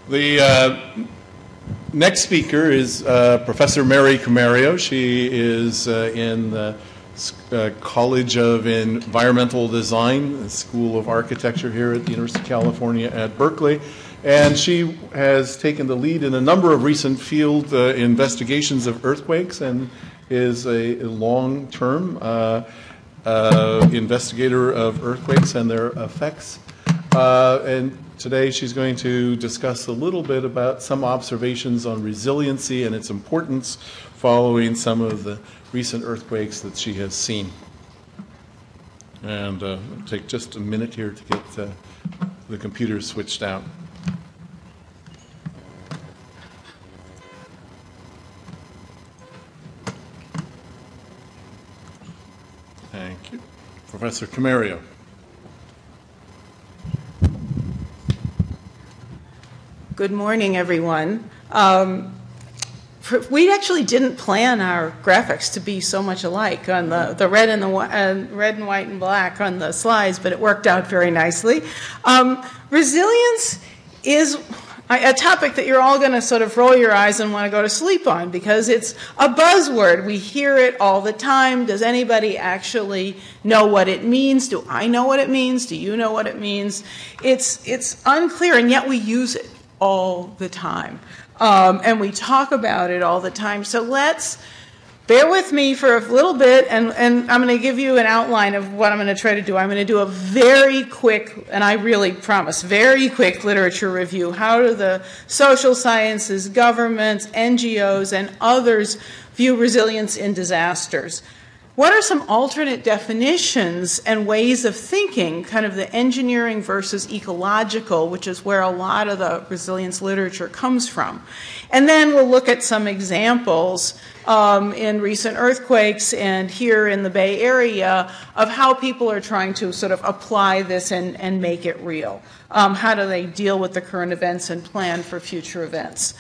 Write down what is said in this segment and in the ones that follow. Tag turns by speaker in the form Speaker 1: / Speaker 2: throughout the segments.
Speaker 1: The next speaker is Professor Mary Comerio. She is in the College of Environmental Design, the School of Architecture here at the University of California at Berkeley. And she has taken the lead in a number of recent field investigations of earthquakes and is a long-term investigator of earthquakes and their effects. And today she's going to discuss a little bit about some observations on resiliency and its importance following some of the recent earthquakes that she has seen. And it'll take just a minute here to get the computer switched out. Thank you. Professor Comerio.
Speaker 2: Good morning, everyone. We actually didn't plan our graphics to be so much alike on the red and red and white and black on the slides, but it worked out very nicely. Resilience is a topic that you're all going to sort of roll your eyes and want to go to sleep on because it's a buzzword. We hear it all the time. Does anybody actually know what it means? Do I know what it means? Do you know what it means? It's unclear, and yet we use it all the time. And we talk about it all the time. So let's bear with me for a little bit, and I'm going to give you an outline of what I'm going to try to do. I'm going to do a very quick, and I really promise, very quick literature review. How do the social sciences, governments, NGOs, and others view resilience in disasters? What are some alternate definitions and ways of thinking, kind of the engineering versus ecological, which is where a lot of the resilience literature comes from? And then we'll look at some examples in recent earthquakes and here in the Bay Area of how people are trying to sort of apply this and make it real. How do they deal with the current events and plan for future events?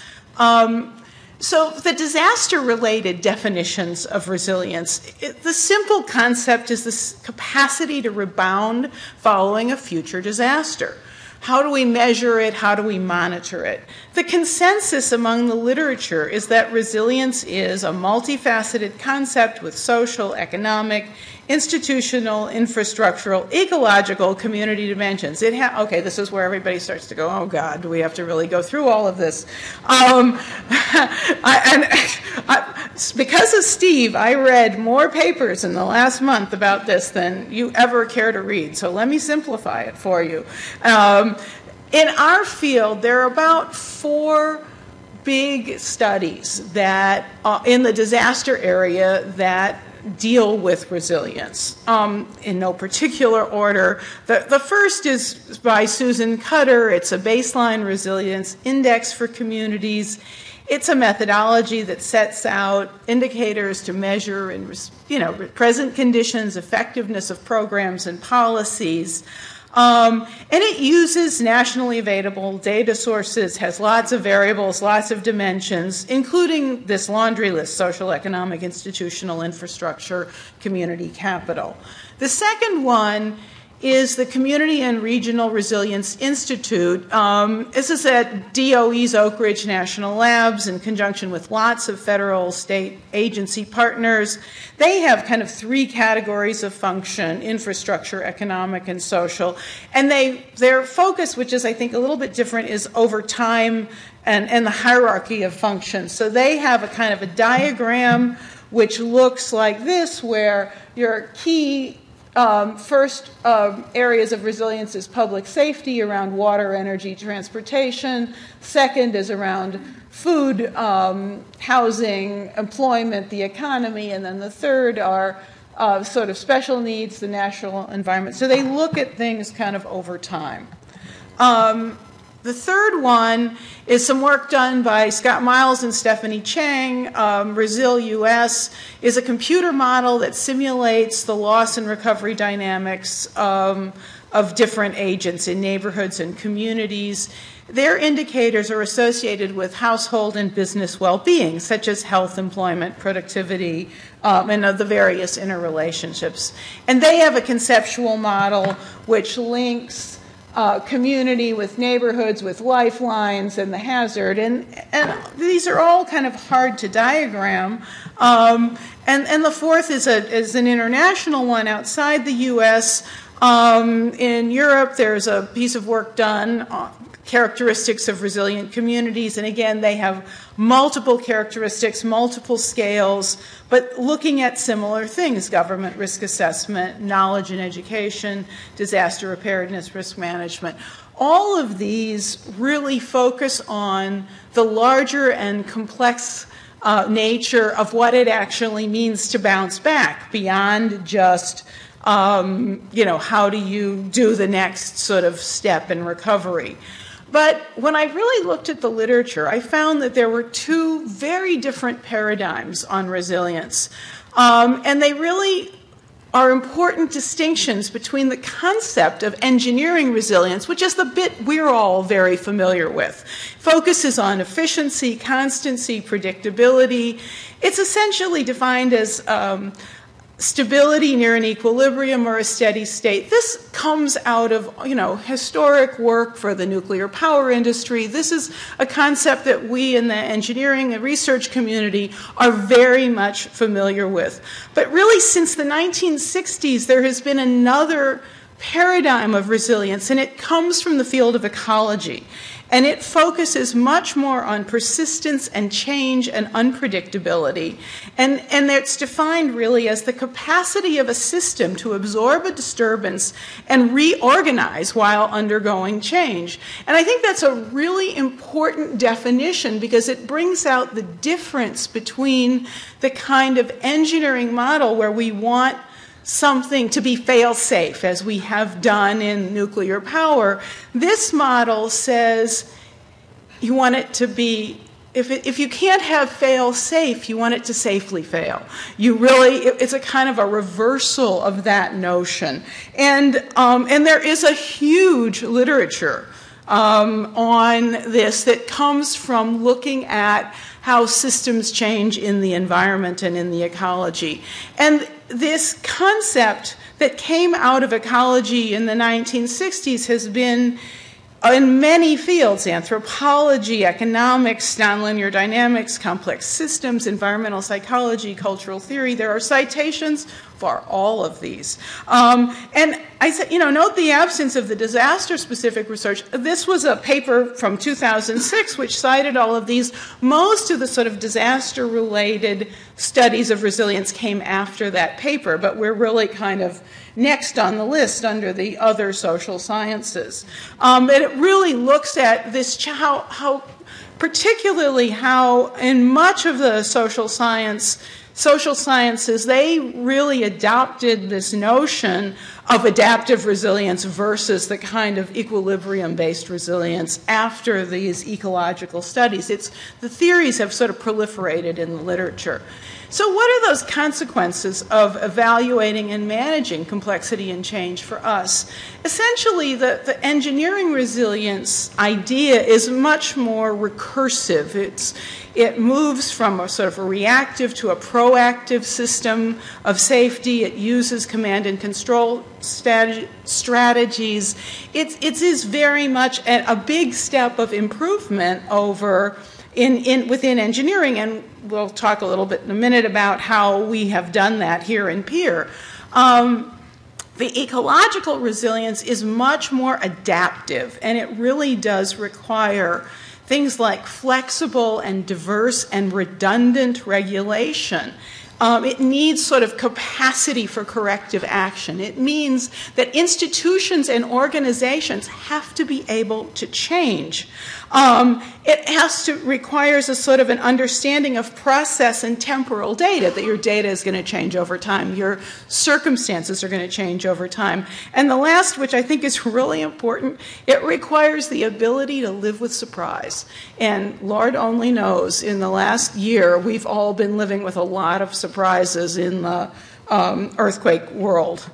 Speaker 2: So the disaster-related definitions of resilience, the simple concept is this capacity to rebound following a future disaster. How do we measure it? How do we monitor it? The consensus among the literature is that resilience is a multifaceted concept with social, economic, institutional, infrastructural, ecological, community dimensions. Okay, this is where everybody starts to go, oh God, do we have to really go through all of this? Because of Steve, I read more papers in the last month about this than you ever care to read, so let me simplify it for you. In our field, there are about 4 big studies that in the disaster area that deal with resilience in no particular order. The first is by Susan Cutter. It's a baseline resilience index for communities. It's a methodology that sets out indicators to measure in present conditions, effectiveness of programs and policies. And it uses nationally available data sources, has lots of variables, lots of dimensions, including this laundry list: social, economic, institutional, infrastructure, community, capital. The second one is the Community and Regional Resilience Institute. This is at DOE's Oak Ridge National Labs in conjunction with lots of federal, state agency partners. They have kind of 3 categories of function: infrastructure, economic, and social. And their focus, which is I think a little bit different, is over time and the hierarchy of functions. So they have a kind of a diagram which looks like this, where your key first areas of resilience is public safety around water, energy, transportation. Second is around food, housing, employment, the economy. And then the third are sort of special needs, the natural environment. So they look at things kind of over time. The third one is some work done by Scott Miles and Stephanie Chang. ResilUS is a computer model that simulates the loss and recovery dynamics of different agents in neighborhoods and communities. Their indicators are associated with household and business well-being, such as health, employment, productivity, and of the various interrelationships. And they have a conceptual model which links community with neighborhoods, with lifelines, and the hazard. And these are all kind of hard to diagram. And the fourth is an international one outside the U.S. In Europe, there's a piece of work done on characteristics of resilient communities, and again, they have multiple characteristics, multiple scales, but looking at similar things: government risk assessment, knowledge and education, disaster preparedness, risk management. All of these really focus on the larger and complex nature of what it actually means to bounce back beyond just how do you do the next sort of step in recovery. But when I really looked at the literature, I found that there were two very different paradigms on resilience. And they really are important distinctions between the concept of engineering resilience, which is the bit we're all very familiar with. Focuses on efficiency, constancy, predictability. It's essentially defined as stability near an equilibrium or a steady state. This comes out of, historic work for the nuclear power industry. This is a concept that we in the engineering and research community are very much familiar with. But really, since the 1960s, there has been another paradigm of resilience, and it comes from the field of ecology. And it focuses much more on persistence and change and unpredictability. And it's defined really as the capacity of a system to absorb a disturbance and reorganize while undergoing change. And I think that's a really important definition because it brings out the difference between the kind of engineering model where we want something to be fail-safe, as we have done in nuclear power. This model says you want it to be, if you can't have fail-safe, you want it to safely fail. It's a kind of a reversal of that notion. And there is a huge literature on this that comes from looking at how systems change in the environment and in the ecology. And this concept that came out of ecology in the 1960s has been in many fields: anthropology, economics, nonlinear dynamics, complex systems, environmental psychology, cultural theory. There are citations for all of these. And I said, note the absence of the disaster-specific research. This was a paper from 2006 which cited all of these. Most of the sort of disaster-related studies of resilience came after that paper, but we're really kind of next on the list under the other social sciences. And it really looks at this, particularly how in much of the social sciences, they really adopted this notion of adaptive resilience versus the kind of equilibrium-based resilience after these ecological studies. The theories have sort of proliferated in the literature. So what are those consequences of evaluating and managing complexity and change for us? Essentially, the engineering resilience idea is much more recursive. It moves from a sort of a reactive to a proactive system of safety. It uses command and control strategies. It is very much a big step of improvement over within engineering, and we'll talk a little bit in a minute about how we have done that here in PEER. The ecological resilience is much more adaptive, and it really does require things like flexible and diverse and redundant regulation. It needs sort of capacity for corrective action. It means that institutions and organizations have to be able to change. It requires a sort of an understanding of process and temporal data, that your data is going to change over time, your circumstances are going to change over time. And the last, which I think is really important, it requires the ability to live with surprise. And Lord only knows, in the last year, we've all been living with a lot of surprises in the earthquake world.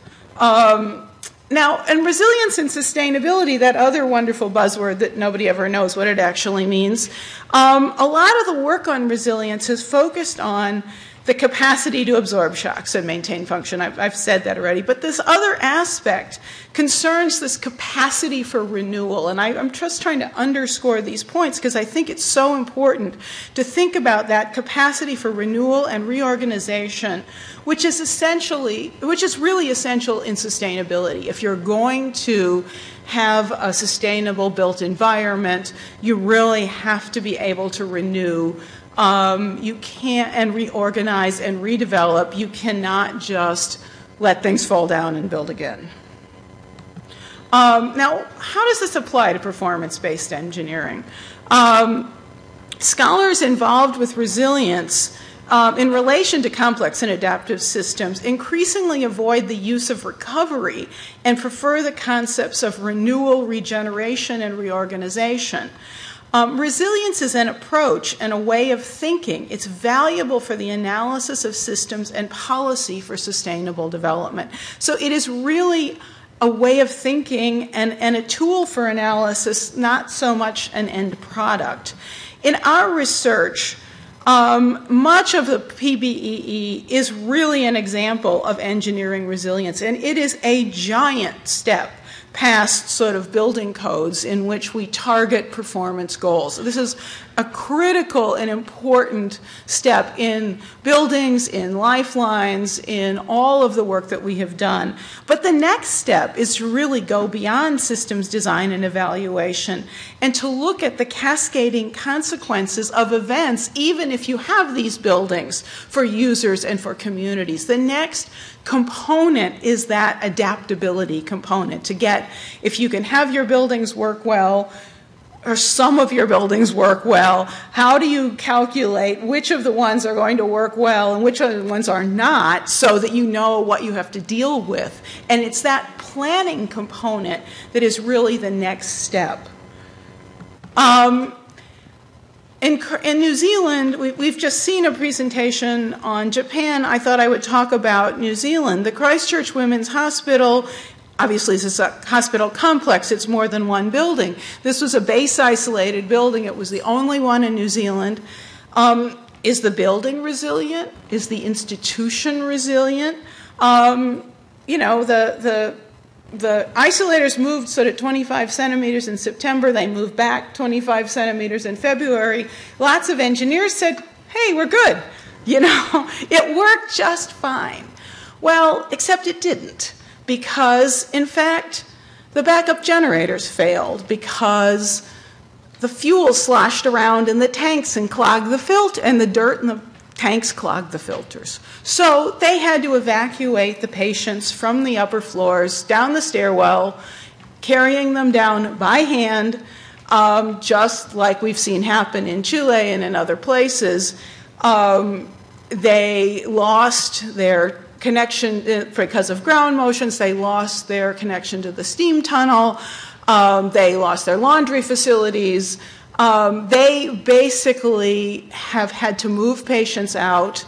Speaker 2: Now, and resilience and sustainability, that other wonderful buzzword that nobody ever knows what it actually means, a lot of the work on resilience has focused on the capacity to absorb shocks and maintain function. I've said that already. But this other aspect concerns this capacity for renewal. And I'm just trying to underscore these points because I think it's so important to think about that capacity for renewal and reorganization, which is really essential in sustainability. If you're going to have a sustainable built environment, you really have to be able to renew. You can't, and reorganize and redevelop. You cannot just let things fall down and build again. Now, how does this apply to performance-based engineering? Scholars involved with resilience in relation to complex and adaptive systems increasingly avoid the use of recovery and prefer the concepts of renewal, regeneration, and reorganization. Resilience is an approach and a way of thinking. It's valuable for the analysis of systems and policy for sustainable development. So it is really a way of thinking and a tool for analysis, not so much an end product. In our research, much of the PBEE is really an example of engineering resilience, and it is a giant step past sort of building codes in which we target performance goals. This is a critical and important step in buildings, in lifelines, in all of the work that we have done. But the next step is to really go beyond systems design and evaluation and to look at the cascading consequences of events, even if you have these buildings, for users and for communities. The next component is that adaptability component to get, if you can have your buildings work well, or some of your buildings work well, how do you calculate which of the ones are going to work well and which of the ones are not so that you know what you have to deal with? And it's that planning component that is really the next step. In New Zealand, we've just seen a presentation on Japan. I thought I would talk about New Zealand. The Christchurch Women's Hospital, obviously this is a hospital complex, it's more than one building. This was a base-isolated building. It was the only one in New Zealand. Is the building resilient? Is the institution resilient? You know, the isolators moved sort of 25 centimeters in September. They moved back 25 centimeters in February. Lots of engineers said, hey, we're good. You know, it worked just fine. Well, except it didn't, because, in fact, the backup generators failed because the fuel sloshed around in the tanks and clogged the filter, and the dirt in the tanks clogged the filters. So they had to evacuate the patients from the upper floors down the stairwell, carrying them down by hand, just like we've seen happen in Chile and in other places. They lost their connection because of ground motions. They lost their connection to the steam tunnel. They lost their laundry facilities. They basically have had to move patients out.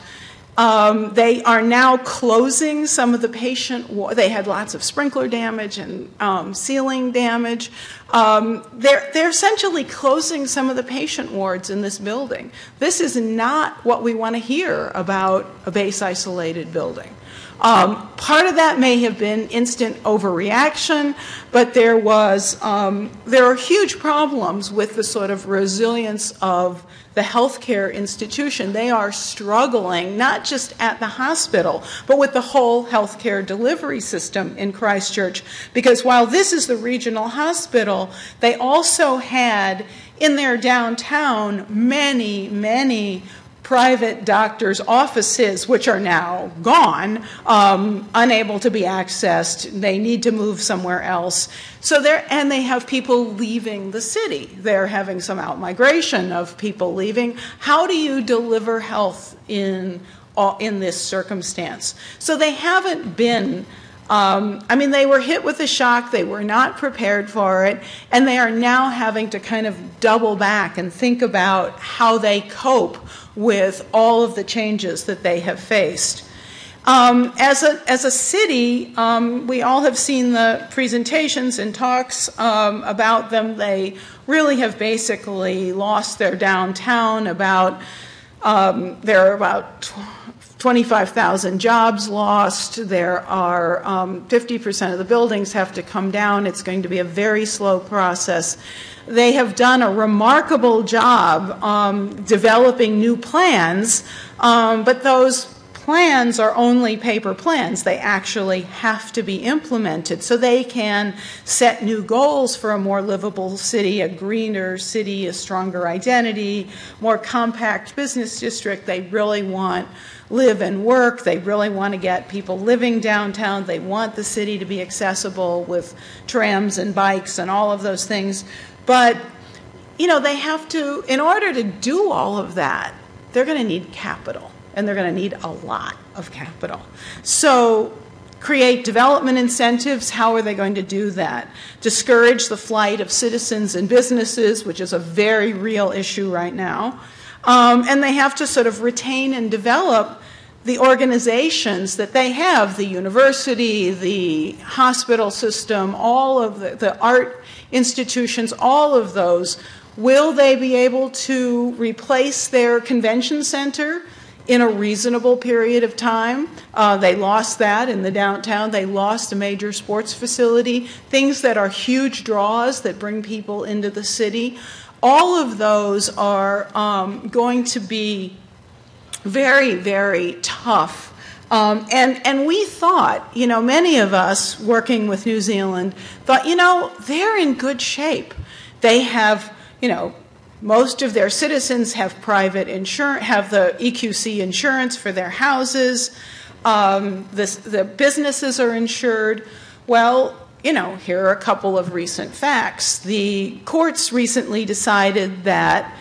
Speaker 2: They are now closing some of the they had lots of sprinkler damage and ceiling damage. They're essentially closing some of the patient wards in this building. This is not what we want to hear about a base-isolated building. Part of that may have been instant overreaction, but there are huge problems with the sort of resilience of the healthcare institution. They are struggling, not just at the hospital, but with the whole healthcare delivery system in Christchurch, because while this is the regional hospital, they also had in their downtown many private doctors' offices, which are now gone, unable to be accessed. They need to move somewhere else. And they have people leaving the city. They're having some out-migration of people leaving. How do you deliver health in this circumstance? So they haven't been, they were hit with a shock. They were not prepared for it. And they are now having to kind of double back and think about how they cope with all of the changes that they have faced. As a city, we all have seen the presentations and talks about them. They really have basically lost their downtown. There are about 25,000 jobs lost. There are 50% of the buildings have to come down. It's going to be a very slow process. They have done a remarkable job developing new plans, but those plans are only paper plans. They actually have to be implemented so they can set new goals for a more livable city, a greener city, a stronger identity, more compact business district. They really want live and work. They really want to get people living downtown. They want the city to be accessible with trams and bikes and all of those things. But, you know, they have to, in order to do all of that, they're going to need capital, and they're going to need a lot of capital. So create development incentives. How are they going to do that? Discourage the flight of citizens and businesses, which is a very real issue right now. And they have to sort of retain and develop the organizations that they have, the university, the hospital system, all of the art institutions, all of those. Will they be able to replace their convention center in a reasonable period of time? They lost that in the downtown. They lost a major sports facility, things that are huge draws that bring people into the city. All of those are going to be very, very tough. And we thought, you know, many of us working with New Zealand thought, you know, they're in good shape. They have, you know, most of their citizens have private insurance, have the EQC insurance for their houses. The businesses are insured. Well, you know, here are a couple of recent facts. The courts recently decided that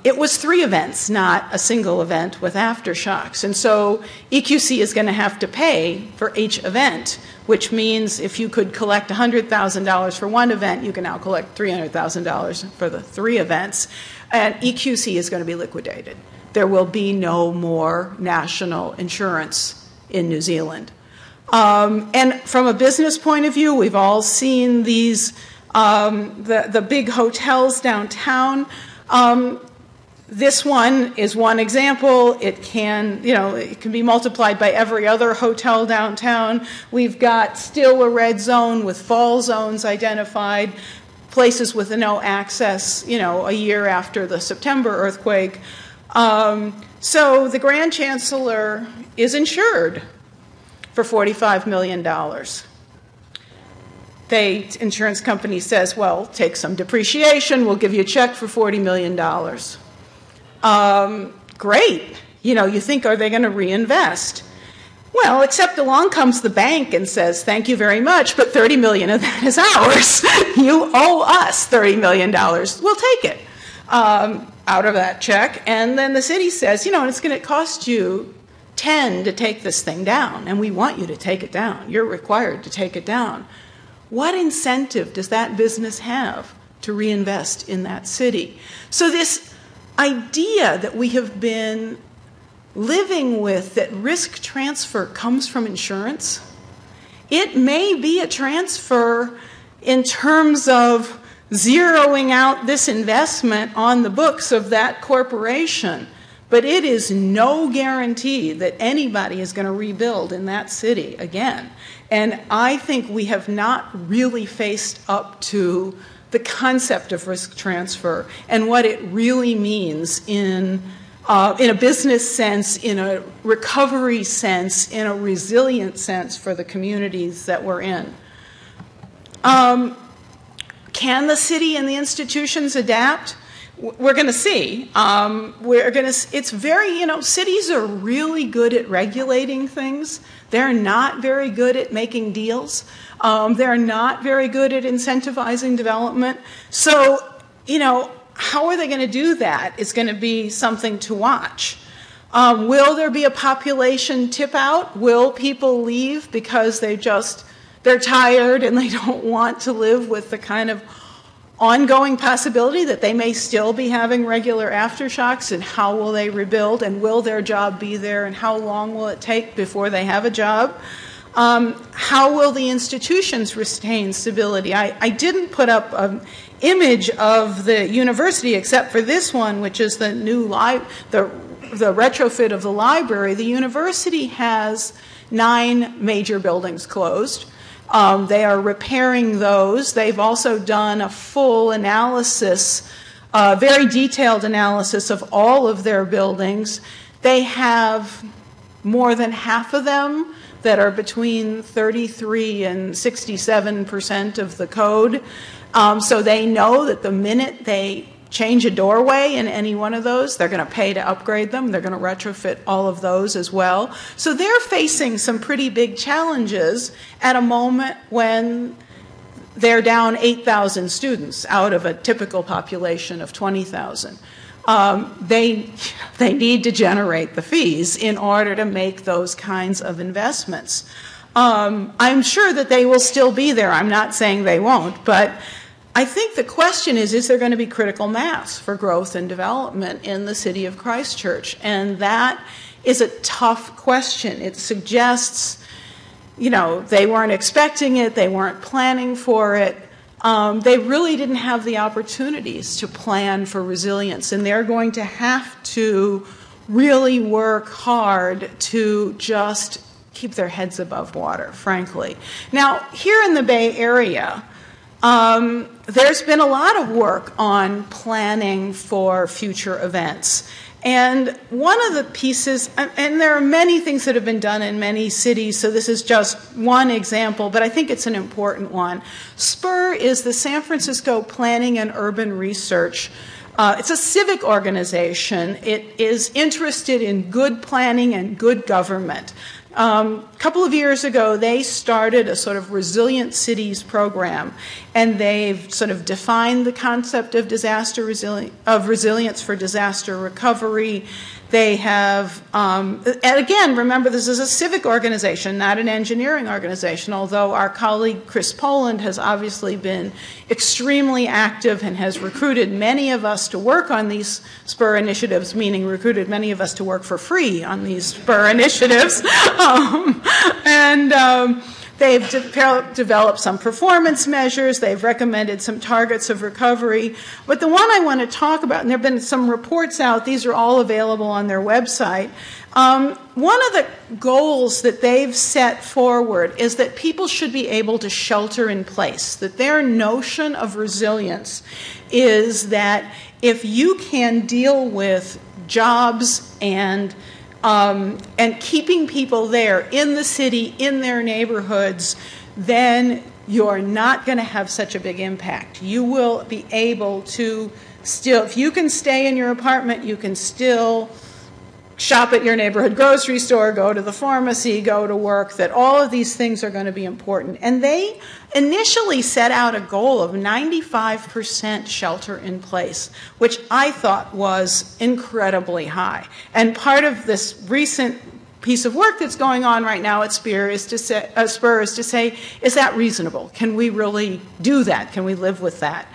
Speaker 2: it was 3 events, not a single event with aftershocks. And so EQC is going to have to pay for each event, which means if you could collect $100,000 for one event, you can now collect $300,000 for the 3 events. And EQC is going to be liquidated. There will be no more national insurance in New Zealand. And from a business point of view, we've all seen these, the big hotels downtown. This one is one example. It can, you know, it can be multiplied by every other hotel downtown. We've got still a red zone with fall zones identified, places with no access, you know, a year after the September earthquake. So the Grand Chancellor is insured for $45 million. The insurance company says, well, take some depreciation, we'll give you a check for $40 million. Great. You know, you think, are they going to reinvest? Well, except along comes the bank and says, thank you very much, but $30 million of that is ours. You owe us $30 million. We'll take it out of that check. And then the city says, you know, it's going to cost you 10 to take this thing down, and we want you to take it down. You're required to take it down. What incentive does that business have to reinvest in that city? So this idea that we have been living with, that risk transfer comes from insurance, it may be a transfer in terms of zeroing out this investment on the books of that corporation, but it is no guarantee that anybody is going to rebuild in that city again. And I think we have not really faced up to the concept of risk transfer and what it really means in a business sense, in a recovery sense, in a resilient sense for the communities that we're in. Can the city and the institutions adapt? We're going to see. It's very, you know, cities are really good at regulating things. They're not very good at making deals. They're not very good at incentivizing development. So, you know, how are they going to do that? It's going to be something to watch. Will there be a population tip out? Will people leave because they're tired and they don't want to live with the kind of ongoing possibility that they may still be having regular aftershocks, and how will they rebuild, and will their job be there, and how long will it take before they have a job? How will the institutions retain stability? I didn't put up an image of the university except for this one, which is the new the retrofit of the library. The university has 9 major buildings closed. They are repairing those. They've also done a full analysis, very detailed analysis of all of their buildings. They have more than half of them that are between 33 and 67% of the code. So they know that the minute they change a doorway in any one of those, they're going to pay to upgrade them. They're going to retrofit all of those as well. So they're facing some pretty big challenges at a moment when they're down 8,000 students out of a typical population of 20,000. They need to generate the fees in order to make those kinds of investments. I'm sure that they will still be there. I'm not saying they won't, but I think the question is there going to be critical mass for growth and development in the city of Christchurch? And that is a tough question. It suggests, they weren't expecting it, they weren't planning for it. They really didn't have the opportunities to plan for resilience, and they're going to have to really work hard to just keep their heads above water, frankly. Now, here in the Bay Area, there's been a lot of work on planning for future events. And one of the pieces, and there are many things that have been done in many cities, so this is just one example, but I think it's an important one. SPUR is the San Francisco Planning and Urban Research. It's a civic organization. It is interested in good planning and good government. A couple of years ago, they started a sort of resilient cities program, and they've sort of defined the concept of resilience for disaster recovery. They have, and again, remember, this is a civic organization, not an engineering organization, although our colleague Chris Poland has obviously been extremely active and has recruited many of us to work on these SPUR initiatives, meaning recruited many of us to work for free on these SPUR initiatives. They've developed some performance measures. They've recommended some targets of recovery. But the one I want to talk about, and there have been some reports out, these are all available on their website. One of the goals that they've set forward is that people should be able to shelter in place, that their notion of resilience is that if you can deal with jobs and keeping people there in the city, in their neighborhoods, then you're not going to have such a big impact. You will be able to still, if you can stay in your apartment, you can still shop at your neighborhood grocery store, go to the pharmacy, go to work, that all of these things are going to be important. And they initially set out a goal of 95% shelter in place, which I thought was incredibly high. And part of this recent piece of work that's going on right now at SPUR is to say, is that reasonable? Can we really do that? Can we live with that?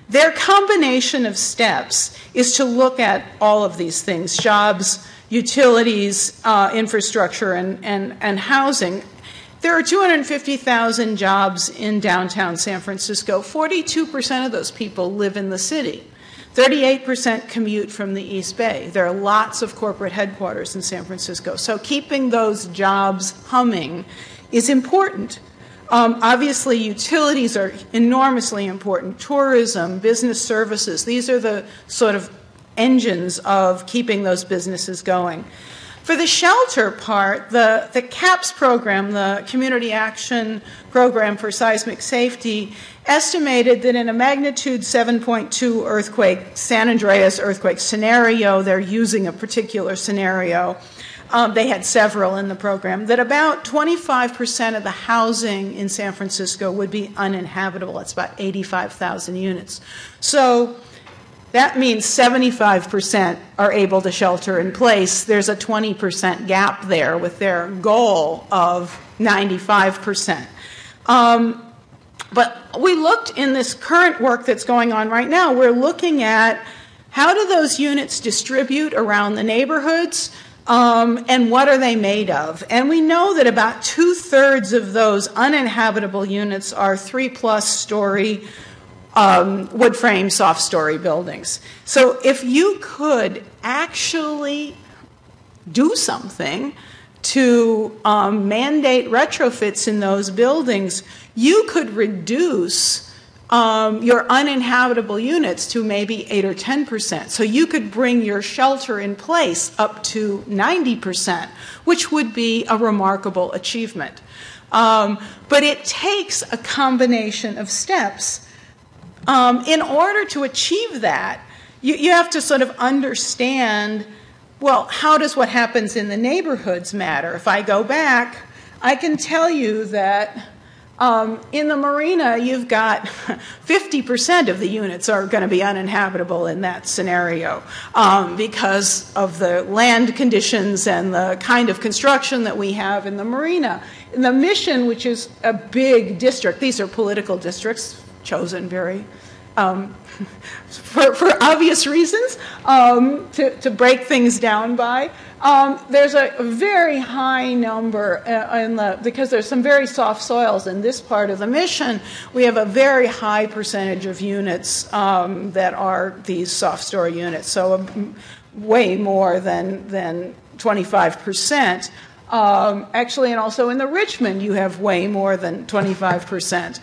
Speaker 2: Their combination of steps is to look at all of these things: jobs, utilities, infrastructure, and housing. There are 250,000 jobs in downtown San Francisco. 42% of those people live in the city. 38% commute from the East Bay. There are lots of corporate headquarters in San Francisco. So keeping those jobs humming is important. Obviously, utilities are enormously important. Tourism, business services, these are the sort of engines of keeping those businesses going. For the shelter part, the CAPS program, the Community Action Program for Seismic Safety, estimated that in a magnitude 7.2 earthquake, San Andreas earthquake scenario, they're using a particular scenario, they had several in the program, that about 25% of the housing in San Francisco would be uninhabitable. That's about 85,000 units. So that means 75% are able to shelter in place. There's a 20% gap there with their goal of 95%. But we looked in this current work that's going on right now, we're looking at how do those units distribute around the neighborhoods, And what are they made of? And we know that about 2/3 of those uninhabitable units are 3+ story wood frame soft story buildings. So if you could actually do something to mandate retrofits in those buildings, you could reduce your uninhabitable units to maybe 8 or 10%. So you could bring your shelter in place up to 90%, which would be a remarkable achievement. But it takes a combination of steps. In order to achieve that, you have to sort of understand, well, how does what happens in the neighborhoods matter? If I go back, I can tell you that in the marina, you've got 50% of the units are going to be uninhabitable in that scenario because of the land conditions and the kind of construction that we have in the marina. In the Mission, which is a big district, these are political districts chosen very for obvious reasons to break things down by. There's a very high number because there's some very soft soils in this part of the Mission. We have a very high percentage of units that are these soft story units, so way more than 25%. Actually, and also in the Richmond, you have way more than 25%.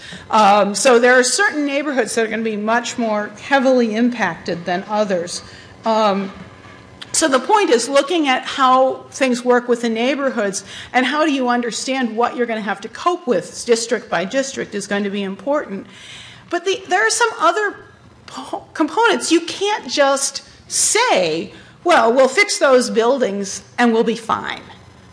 Speaker 2: So there are certain neighborhoods that are going to be much more heavily impacted than others. So the point is looking at how things work with the neighborhoods and how do you understand what you're going to have to cope with district by district is going to be important. But there are some other components. You can't just say, well, we'll fix those buildings and we'll be fine.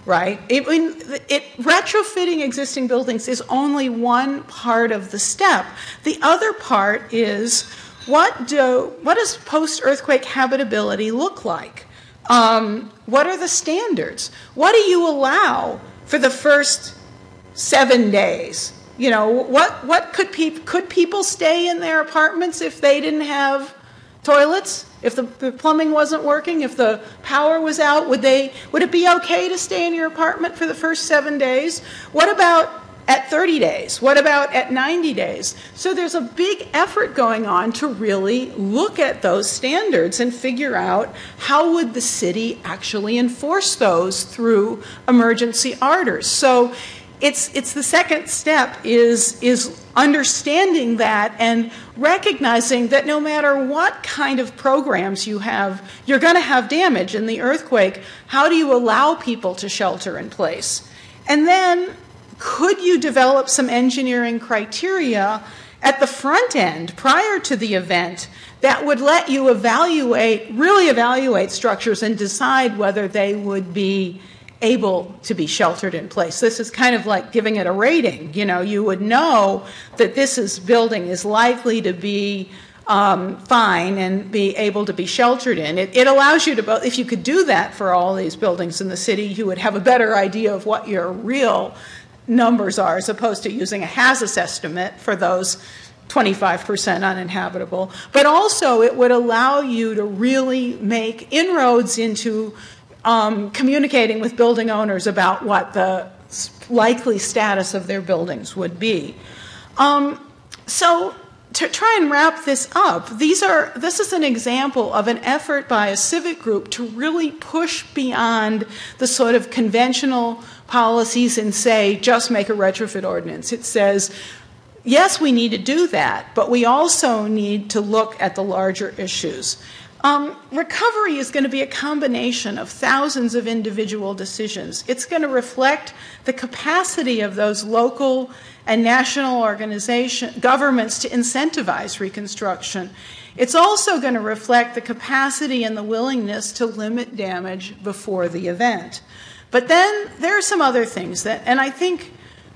Speaker 2: Right? Retrofitting existing buildings is only one part of the step. The other part is what does post-earthquake habitability look like? What are the standards? What do you allow for the first 7 days? You know, what could people stay in their apartments if they didn't have toilets? If the plumbing wasn't working, if the power was out, would it be okay to stay in your apartment for the first 7 days? What about at 30 days? What about at 90 days? So there's a big effort going on to really look at those standards and figure out how would the city actually enforce those through emergency orders. So it's the second step is understanding that and recognizing that no matter what kind of programs you have, you're going to have damage in the earthquake. How do you allow people to shelter in place? And then could you develop some engineering criteria at the front end prior to the event that would let you really evaluate structures and decide whether they would be able to be sheltered in place? This is kind of like giving it a rating. You know, you would know that this building is likely to be fine and be able to be sheltered in. It allows you to, if you could do that for all these buildings in the city, you would have a better idea of what your real numbers are as opposed to using a HAZUS estimate for those 25% uninhabitable. But also it would allow you to really make inroads into communicating with building owners about what the likely status of their buildings would be. So to try and wrap this up, this is an example of an effort by a civic group to really push beyond the sort of conventional policies and say, just make a retrofit ordinance. It says, yes, we need to do that, but we also need to look at the larger issues. Recovery is going to be a combination of thousands of individual decisions. It's going to reflect the capacity of those local and national governments to incentivize reconstruction. It's also going to reflect the capacity and the willingness to limit damage before the event. But then there are some other things and I think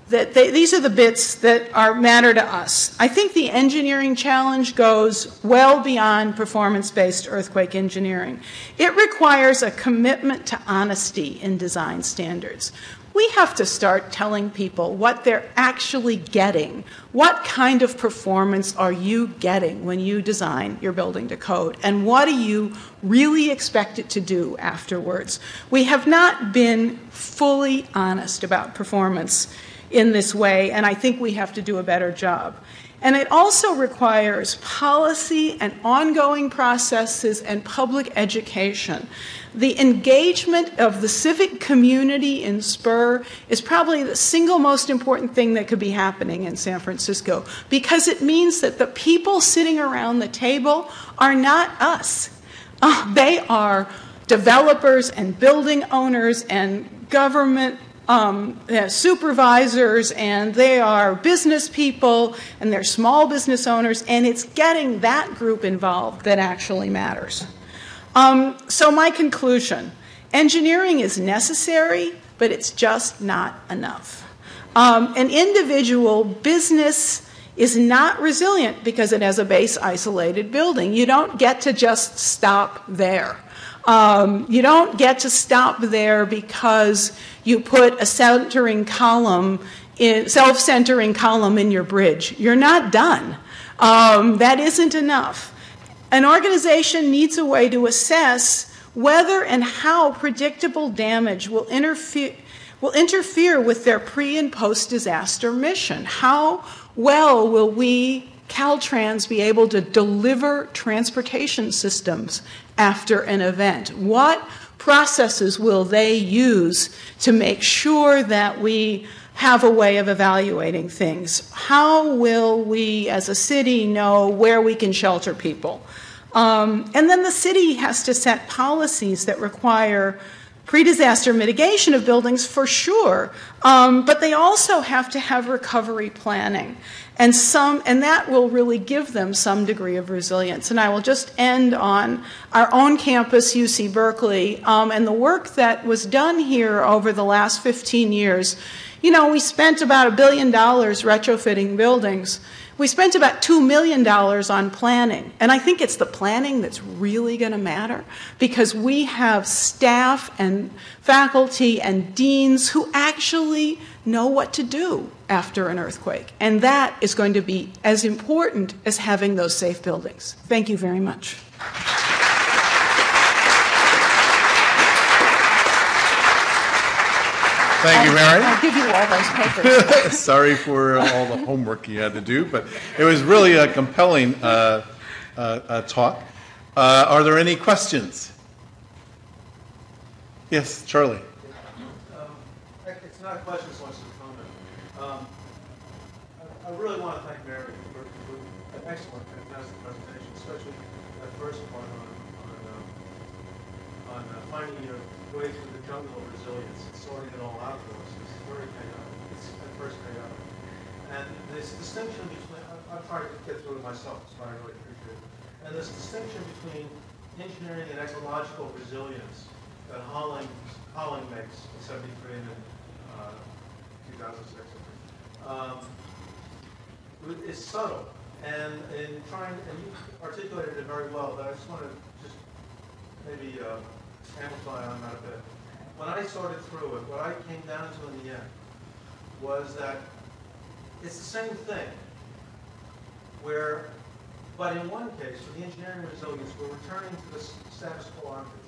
Speaker 2: that these are the bits that matter to us. I think the engineering challenge goes well beyond performance-based earthquake engineering. It requires a commitment to honesty in design standards. we have to start telling people what they're actually getting. What kind of performance are you getting when you design your building to code? And what do you really expect it to do afterwards? We have not been fully honest about performance in this way, and I think we have to do a better job. And it also requires policy and ongoing processes and public education. The engagement of the civic community in SPUR is probably the single most important thing that could be happening in San Francisco, because it means that the people sitting around the table are not us. They are developers and building owners and government supervisors, and they are business people, and they're small business owners, and it's getting that group involved that actually matters. So my conclusion, engineering is necessary, but it's just not enough. An individual business is not resilient because it has a base isolated building. You don't get to just stop there. You don't get to stop there because you put a self-centering column in your bridge. You're not done. That isn't enough. An organization needs a way to assess whether and how predictable damage will interfere with their pre- and post-disaster mission. How well will we, Caltrans, be able to deliver transportation systems after an event? What processes will they use to make sure that we have a way of evaluating things? How will we as a city know where we can shelter people? And then the city has to set policies that require pre-disaster mitigation of buildings for sure, but they also have to have recovery planning. And that will really give them some degree of resilience. And I will just end on our own campus, UC Berkeley, and the work that was done here over the last 15 years. You know, we spent about $1 billion retrofitting buildings. We spent about $2 million on planning. And I think it's the planning that's really going to matter, because we have staff and faculty and deans who actually know what to do after an earthquake. And that is going to be as important as having those safe buildings. Thank you very much.
Speaker 1: Thank you, Mary.
Speaker 2: I'll give you all those papers.
Speaker 1: Sorry for all the homework you had to do, but it was really a compelling talk. Are there any questions? Yes, Charlie.
Speaker 3: It's not a question so much as a comment. I really want to thank Mary for an excellent, fantastic presentation, especially that first part on finding your way through the jungle of resilience and sorting it all out for us. It's very chaotic. It's at first chaotic. And this distinction between, I'm trying to get through it myself, so I really appreciate it. And this distinction between engineering and ecological resilience that Holling makes in 73 and in 2006 is subtle. And in trying, and you articulated it very well, but I just want to just maybe amplify on that a bit. When I sorted through it, what I came down to in the end was that it's the same thing, but in one case, for the engineering resilience, we're returning to the status quo ante.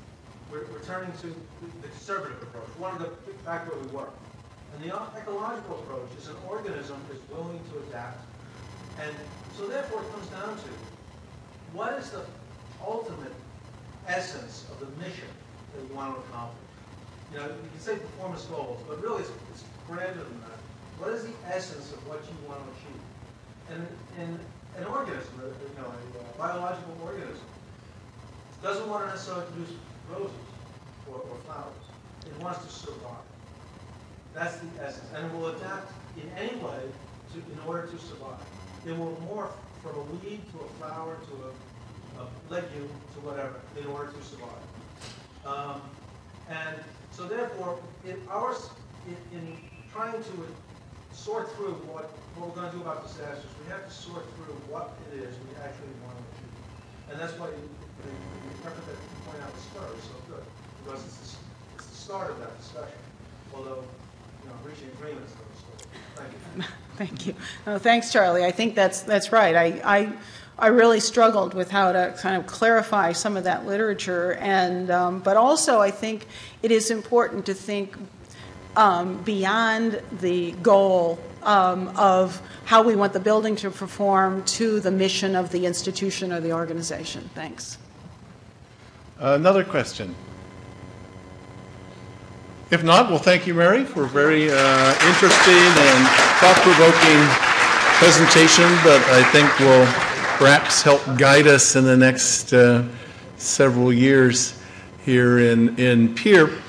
Speaker 3: We're returning to the conservative approach. We want to go back where we were. And the ecological approach is an organism is willing to adapt. And so therefore it comes down to, what is the ultimate essence of the mission that you want to accomplish? You know, you can say performance goals, but really it's grander than that. What is the essence of what you want to achieve? And in an organism, a biological organism, doesn't want to necessarily produce roses or flowers. It wants to survive. That's the essence. And it will adapt in any way in order to survive. It will morph from a weed to a flower to a legume to whatever in order to survive. And so therefore, in trying to sort through what we're going to do about disasters, we have to sort through what it is we actually want to achieve. And that's why the effort that you point out with SPUR is so good, because it's the start of that discussion. Although reaching agreements. Thank you.
Speaker 2: Thank you. No, thanks, Charlie. I think that's right. I really struggled with how to kind of clarify some of that literature, and but also I think it is important to think beyond the goal of how we want the building to perform to the mission of the institution or the organization. Thanks.
Speaker 1: Another question? If not, well, thank you, Mary, for a very interesting and thought-provoking presentation that I think will perhaps help guide us in the next several years here in PEER.